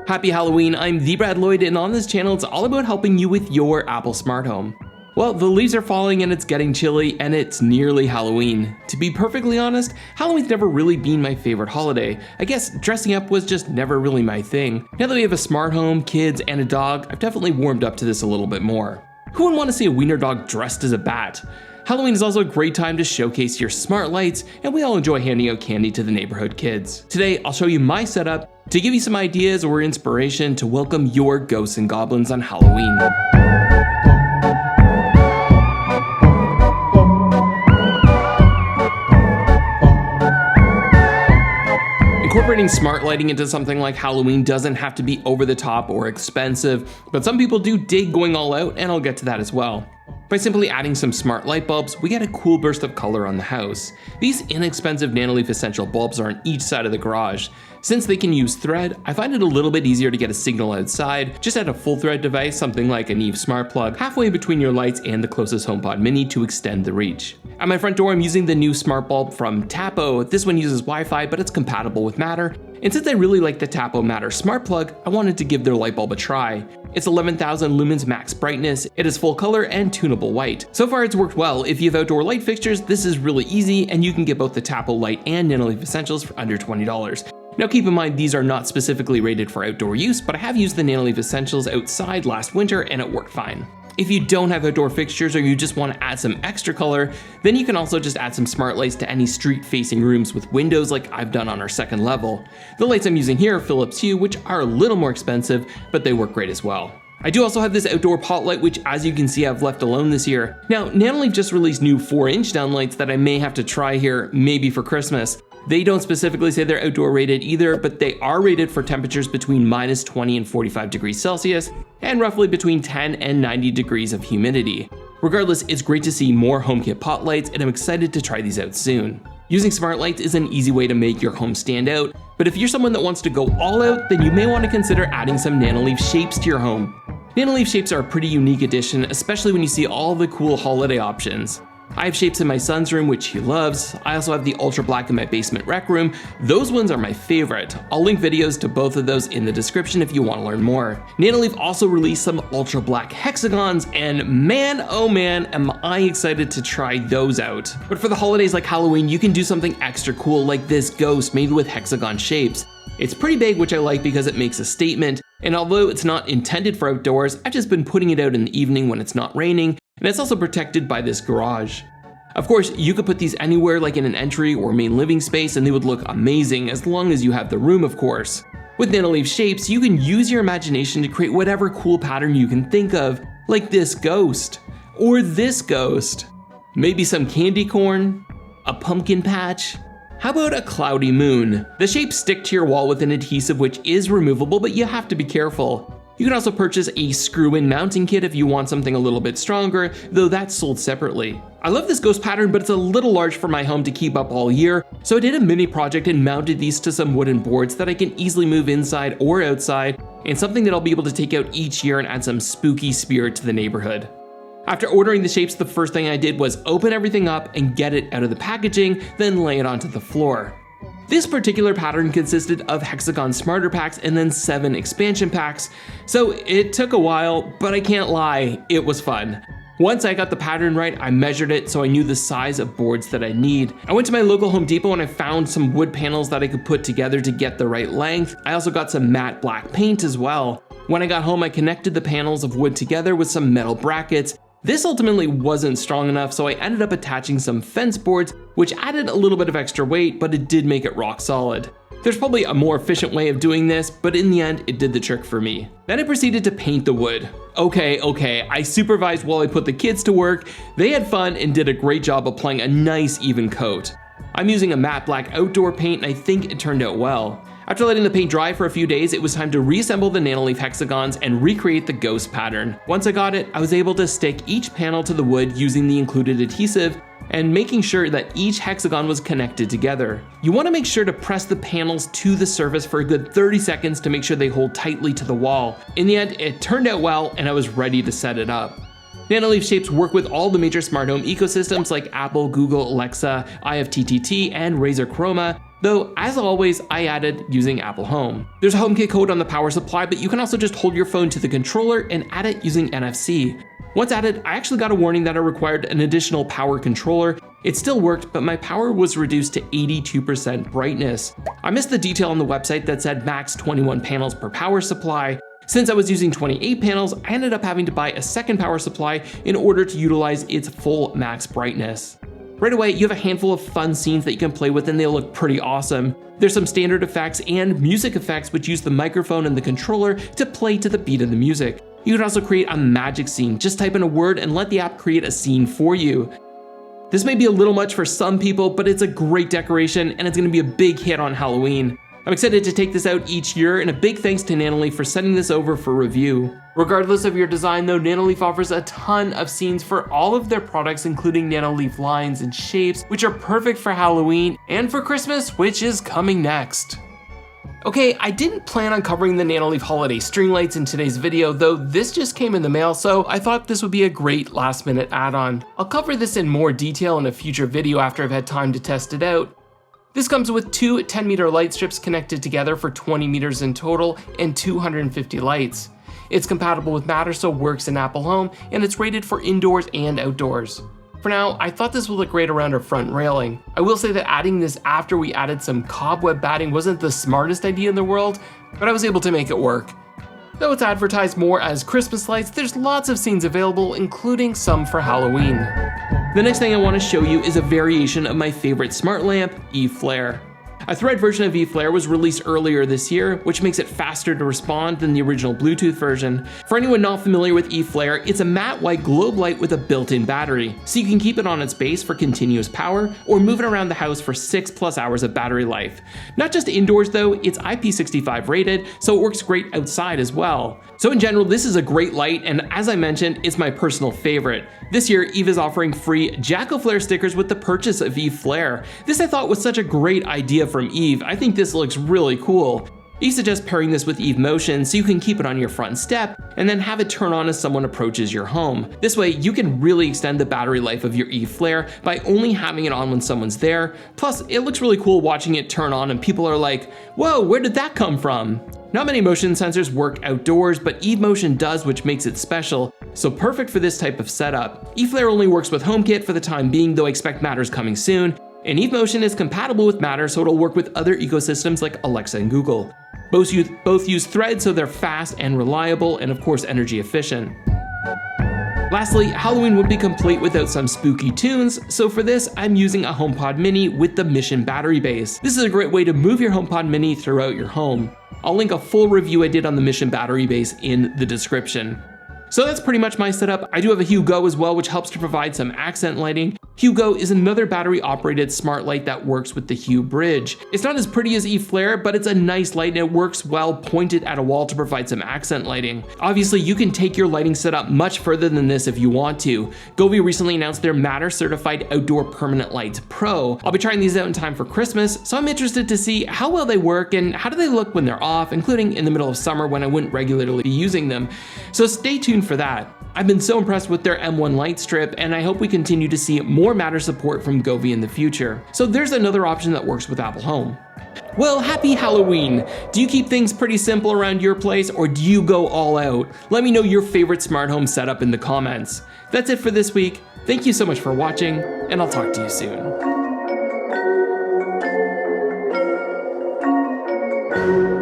Happy Halloween, I'm the Brad Lloyd, and on this channel it's all about helping you with your Apple smart home. Well, the leaves are falling and it's getting chilly and it's nearly Halloween. To be perfectly honest, Halloween's never really been my favorite holiday. I guess dressing up was just never really my thing. Now that we have a smart home, kids, and a dog, I've definitely warmed up to this a little bit more. Who wouldn't want to see a wiener dog dressed as a bat? Halloween is also a great time to showcase your smart lights, and we all enjoy handing out candy to the neighborhood kids. Today, I'll show you my setup to give you some ideas or inspiration to welcome your ghosts and goblins on Halloween. Incorporating smart lighting into something like Halloween doesn't have to be over the top or expensive, but some people do dig going all out, and I'll get to that as well. By simply adding some smart light bulbs, we get a cool burst of color on the house. These inexpensive Nanoleaf Essential bulbs are on each side of the garage. Since they can use thread, I find it a little bit easier to get a signal outside. Just add a full thread device, something like a Neve Smart Plug, halfway between your lights and the closest HomePod Mini to extend the reach. At my front door, I'm using the new smart bulb from Tapo. This one uses Wi-Fi, but it's compatible with Matter. And since I really like the Tapo Matter Smart Plug, I wanted to give their light bulb a try. It's 11,000 lumens max brightness, it is full color and tunable white. So far it's worked well. If you have outdoor light fixtures, this is really easy, and you can get both the Tapo Light and Nanoleaf Essentials for under $20. Now keep in mind, these are not specifically rated for outdoor use, but I have used the Nanoleaf Essentials outside last winter and it worked fine. If you don't have outdoor fixtures or you just want to add some extra color, then you can also just add some smart lights to any street-facing rooms with windows like I've done on our second level. The lights I'm using here are Philips Hue, which are a little more expensive, but they work great as well. I do also have this outdoor pot light, which as you can see I've left alone this year. Now, Nanoleaf just released new 4-inch downlights that I may have to try here, maybe for Christmas. They don't specifically say they're outdoor rated either, but they are rated for temperatures between -20 and 45 degrees Celsius, and roughly between 10 and 90 degrees of humidity. Regardless, it's great to see more HomeKit pot lights, and I'm excited to try these out soon. Using smart lights is an easy way to make your home stand out, but if you're someone that wants to go all out, then you may want to consider adding some Nanoleaf Shapes to your home. Nanoleaf Shapes are a pretty unique addition, especially when you see all the cool holiday options. I have shapes in my son's room, which he loves. I also have the ultra black in my basement rec room. Those ones are my favorite. I'll link videos to both of those in the description if you want to learn more. Nanoleaf also released some ultra black hexagons, and man, oh man, am I excited to try those out. But for the holidays like Halloween, you can do something extra cool like this ghost made with hexagon shapes. It's pretty big, which I like because it makes a statement, and although it's not intended for outdoors, I've just been putting it out in the evening when it's not raining, and it's also protected by this garage. Of course, you could put these anywhere like in an entry or main living space and they would look amazing as long as you have the room, of course. With Nanoleaf Shapes, you can use your imagination to create whatever cool pattern you can think of, like this ghost, or this ghost. Maybe some candy corn, a pumpkin patch. How about a cloudy moon? The shapes stick to your wall with an adhesive which is removable, but you have to be careful. You can also purchase a screw-in mounting kit if you want something a little bit stronger, though that's sold separately. I love this ghost pattern, but it's a little large for my home to keep up all year, so I did a mini project and mounted these to some wooden boards that I can easily move inside or outside, and something that I'll be able to take out each year and add some spooky spirit to the neighborhood. After ordering the shapes, the first thing I did was open everything up and get it out of the packaging, then lay it onto the floor. This particular pattern consisted of hexagon smarter packs and then 7 expansion packs, so it took a while, but I can't lie, it was fun. Once I got the pattern right, I measured it so I knew the size of boards that I need. I went to my local Home Depot and I found some wood panels that I could put together to get the right length. I also got some matte black paint as well. When I got home, I connected the panels of wood together with some metal brackets. This ultimately wasn't strong enough, so I ended up attaching some fence boards, which added a little bit of extra weight, but it did make it rock solid. There's probably a more efficient way of doing this, but in the end, it did the trick for me. Then I proceeded to paint the wood. Okay, I supervised while I put the kids to work. They had fun and did a great job applying a nice even coat. I'm using a matte black outdoor paint and I think it turned out well. After letting the paint dry for a few days, it was time to reassemble the Nanoleaf hexagons and recreate the ghost pattern. Once I got it, I was able to stick each panel to the wood using the included adhesive and making sure that each hexagon was connected together. You want to make sure to press the panels to the surface for a good 30 seconds to make sure they hold tightly to the wall. In the end, it turned out well and I was ready to set it up. Nanoleaf Shapes work with all the major smart home ecosystems like Apple, Google, Alexa, IFTTT, and Razer Chroma, Though, as always, I added using Apple Home. There's a HomeKit code on the power supply, but you can also just hold your phone to the controller and add it using NFC. Once added, I actually got a warning that it required an additional power controller. It still worked, but my power was reduced to 82% brightness. I missed the detail on the website that said max 21 panels per power supply. Since I was using 28 panels, I ended up having to buy a second power supply in order to utilize its full max brightness. Right away, you have a handful of fun scenes that you can play with and they look pretty awesome. There's some standard effects and music effects which use the microphone and the controller to play to the beat of the music. You can also create a magic scene. Just type in a word and let the app create a scene for you. This may be a little much for some people, but it's a great decoration and it's going to be a big hit on Halloween. I'm excited to take this out each year, and a big thanks to Nanoleaf for sending this over for review. Regardless of your design though, Nanoleaf offers a ton of scenes for all of their products, including Nanoleaf lines and shapes, which are perfect for Halloween and for Christmas, which is coming next. Okay, I didn't plan on covering the Nanoleaf Holiday String lights in today's video, though this just came in the mail, so I thought this would be a great last minute add-on. I'll cover this in more detail in a future video after I've had time to test it out. This comes with two 10-meter light strips connected together for 20 meters in total and 250 lights. It's compatible with Matter, so works in Apple Home, and it's rated for indoors and outdoors. For now, I thought this would look great around our front railing. I will say that adding this after we added some cobweb batting wasn't the smartest idea in the world, but I was able to make it work. Though it's advertised more as Christmas lights, there's lots of scenes available, including some for Halloween. The next thing I want to show you is a variation of my favorite smart lamp, Eflare. A Thread version of Eflare was released earlier this year, which makes it faster to respond than the original Bluetooth version. For anyone not familiar with Eflare, it's a matte white globe light with a built-in battery, so you can keep it on its base for continuous power or move it around the house for 6+ hours of battery life. Not just indoors though, it's IP65 rated, so it works great outside as well. So in general, this is a great light, and as I mentioned, it's my personal favorite. This year, Eve is offering free Jack-O-Flare stickers with the purchase of Eflare. This I thought was such a great idea from Eve. I think this looks really cool. Eve suggests pairing this with Eve Motion so you can keep it on your front step and then have it turn on as someone approaches your home. This way, you can really extend the battery life of your Eflare by only having it on when someone's there. Plus, it looks really cool watching it turn on and people are like, whoa, where did that come from? Not many motion sensors work outdoors, but Eve Motion does, which makes it special, so perfect for this type of setup. Eflare only works with HomeKit for the time being, though I expect Matter's coming soon, and Eve Motion is compatible with Matter, so it'll work with other ecosystems like Alexa and Google. Both use Thread, so they're fast and reliable, and of course energy efficient. Lastly, Halloween would be complete without some spooky tunes, so for this, I'm using a HomePod Mini with the Mission battery base. This is a great way to move your HomePod Mini throughout your home. I'll link a full review I did on the Mission battery base in the description. So that's pretty much my setup. I do have a Hue Go as well, which helps to provide some accent lighting. Hue Go is another battery-operated smart light that works with the Hue bridge. It's not as pretty as Eflare, but it's a nice light and it works well pointed at a wall to provide some accent lighting. Obviously, you can take your lighting setup much further than this if you want to. Govee recently announced their Matter Certified Outdoor Permanent Lights Pro. I'll be trying these out in time for Christmas, so I'm interested to see how well they work and how do they look when they're off, including in the middle of summer when I wouldn't regularly be using them. So stay tuned for that. I've been so impressed with their M1 light strip, and I hope we continue to see more Matter support from Govee in the future. So there's another option that works with Apple Home. Well, happy Halloween! Do you keep things pretty simple around your place, or do you go all out? Let me know your favorite smart home setup in the comments. That's it for this week. Thank you so much for watching, and I'll talk to you soon.